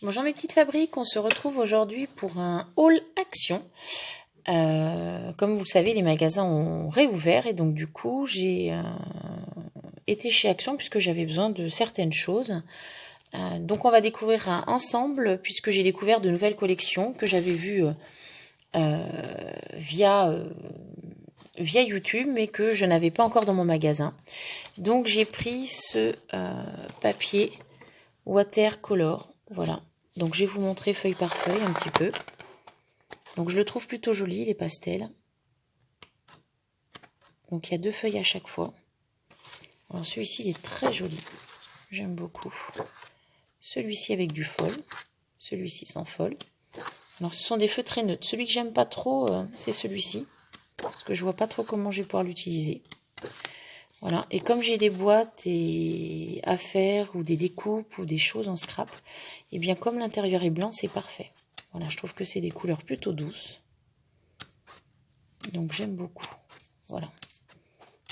Bonjour mes petites fabriques, on se retrouve aujourd'hui pour un haul action. Comme vous le savez, les magasins ont réouvert et donc du coup j'ai été chez Action puisque j'avais besoin de certaines choses. Donc on va découvrir ensemble puisque j'ai découvert de nouvelles collections que j'avais vues via YouTube mais que je n'avais pas encore dans mon magasin. Donc j'ai pris ce papier watercolor, voilà. Donc je vais vous montrer feuille par feuille un petit peu. Donc je le trouve plutôt joli, les pastels. Donc il y a 2 feuilles à chaque fois. Alors celui-ci il est très joli, j'aime beaucoup. Celui-ci avec du fol, celui-ci sans fol. Alors ce sont des feutres très neutres. Celui que j'aime pas trop, c'est celui-ci. Parce que je vois pas trop comment je vais pouvoir l'utiliser. Voilà, et comme j'ai des boîtes à faire ou des découpes ou des choses en scrap, et bien comme l'intérieur est blanc, c'est parfait. Voilà, je trouve que c'est des couleurs plutôt douces. Donc j'aime beaucoup. Voilà.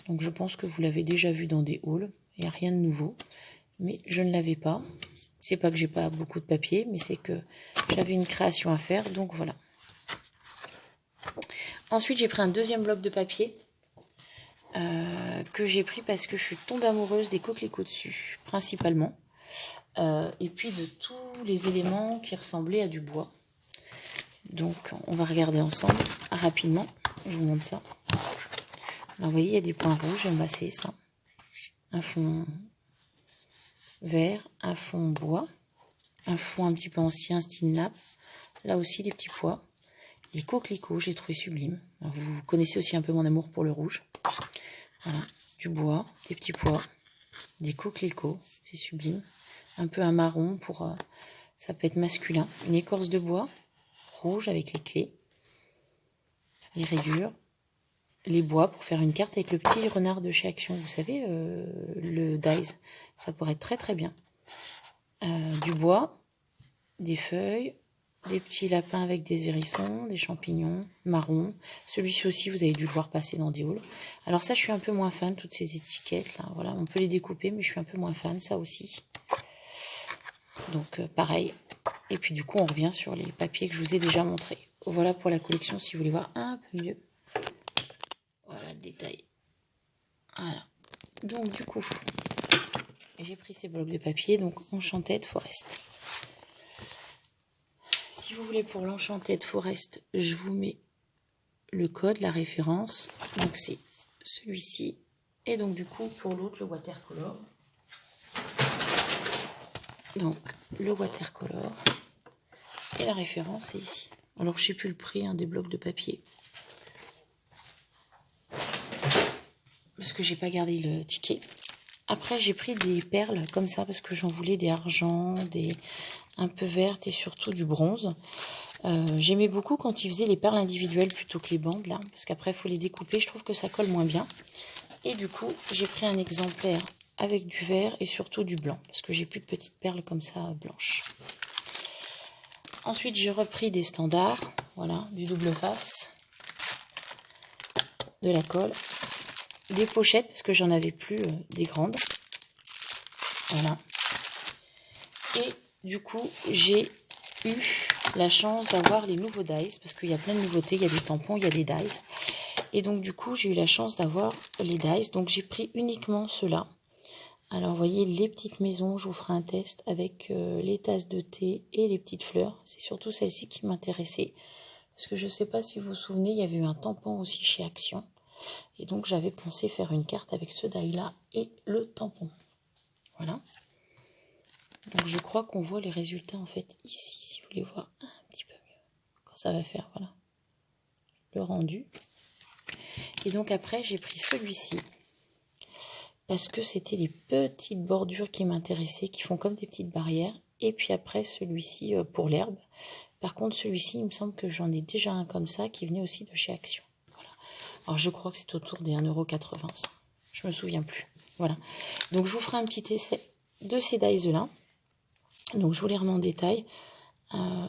Donc je pense que vous l'avez déjà vu dans des hauls. Il n'y a rien de nouveau. Mais je ne l'avais pas. C'est pas que j'ai pas beaucoup de papier, mais c'est que j'avais une création à faire. Donc voilà. Ensuite, j'ai pris un deuxième bloc de papier. Que j'ai pris parce que je suis tombée amoureuse des coquelicots dessus, principalement. Et puis de tous les éléments qui ressemblaient à du bois. Donc on va regarder ensemble rapidement. Je vous montre ça. Alors vous voyez, il y a des points rouges, j'aime assez ça. Un fond vert, un fond bois, un fond un petit peu ancien, style nappe. Là aussi, des petits pois. Les coquelicots, j'ai trouvé sublime. Alors, vous connaissez aussi un peu mon amour pour le rouge. Voilà, du bois, des petits pois, des coquelicots, c'est sublime. Un peu un marron pour, ça peut être masculin. Une écorce de bois rouge avec les clés, les rayures, les bois pour faire une carte avec le petit renard de chez Action. Vous savez, le dies, ça pourrait être très très bien. Du bois, des feuilles, des petits lapins avec des hérissons, des champignons, marron. Celui-ci aussi, vous avez dû le voir passer dans des hauls. Alors ça, je suis un peu moins fan, toutes ces étiquettes là. Voilà, on peut les découper, mais je suis un peu moins fan, ça aussi. Donc pareil. Et puis du coup, on revient sur les papiers que je vous ai déjà montrés. Voilà pour la collection, si vous voulez voir un peu mieux. Voilà le détail. Voilà. Donc du coup, j'ai pris ces blocs de papier, donc Enchanted Forest. Si vous voulez pour l'Enchanted Forest, je vous mets le code, la référence. Donc c'est celui-ci. Et donc du coup pour l'autre, le watercolor. Donc le watercolor. Et la référence c'est ici. Alors je sais plus le prix des blocs de papier. Parce que j'ai pas gardé le ticket. Après j'ai pris des perles comme ça parce que j'en voulais des argents, des un peu vertes et surtout du bronze. J'aimais beaucoup quand ils faisaient les perles individuelles plutôt que les bandes là, parce qu'après il faut les découper, je trouve que ça colle moins bien. Et du coup j'ai pris un exemplaire avec du vert et surtout du blanc, parce que j'ai plus de petites perles comme ça blanches. Ensuite j'ai repris des standards, voilà, du double face, de la colle, des pochettes parce que j'en avais plus des grandes, voilà. Et du coup j'ai eu la chance d'avoir les nouveaux dies, parce qu'il y a plein de nouveautés, il y a des tampons, il y a des dies. Et donc du coup j'ai eu la chance d'avoir les dies, donc j'ai pris uniquement ceux-là. Alors vous voyez les petites maisons, je vous ferai un test avec les tasses de thé et les petites fleurs. C'est surtout celle-ci qui m'intéressait, parce que je ne sais pas si vous vous souvenez, il y avait eu un tampon aussi chez Action. Et donc j'avais pensé faire une carte avec ce die-là et le tampon. Voilà. Donc je crois qu'on voit les résultats en fait ici, si vous voulez voir un petit peu mieux. Quand ça va faire, voilà, le rendu. Et donc après j'ai pris celui-ci. Parce que c'était les petites bordures qui m'intéressaient, qui font comme des petites barrières. Et puis après celui-ci pour l'herbe. Par contre celui-ci, il me semble que j'en ai déjà un comme ça, qui venait aussi de chez Action. Voilà. Alors je crois que c'est autour des 1,80 €, ça. Je me souviens plus. Voilà. Donc je vous ferai un petit essai de ces dies-là. Donc je vous les remets en détail.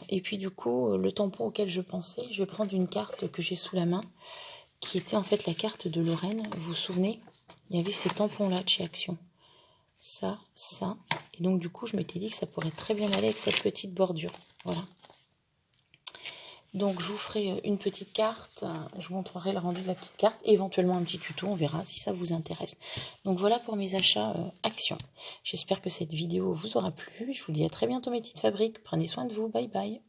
Et puis du coup, le tampon auquel je pensais, je vais prendre une carte que j'ai sous la main, qui était en fait la carte de Lorraine. Vous vous souvenez? Il y avait ces tampons-là de chez Action. Ça, ça. Et donc, du coup, je m'étais dit que ça pourrait très bien aller avec cette petite bordure. Voilà. Donc, je vous ferai une petite carte. Je vous montrerai le rendu de la petite carte. Éventuellement, un petit tuto. On verra si ça vous intéresse. Donc, voilà pour mes achats Action. J'espère que cette vidéo vous aura plu. Je vous dis à très bientôt, mes petites fabriques. Prenez soin de vous. Bye bye.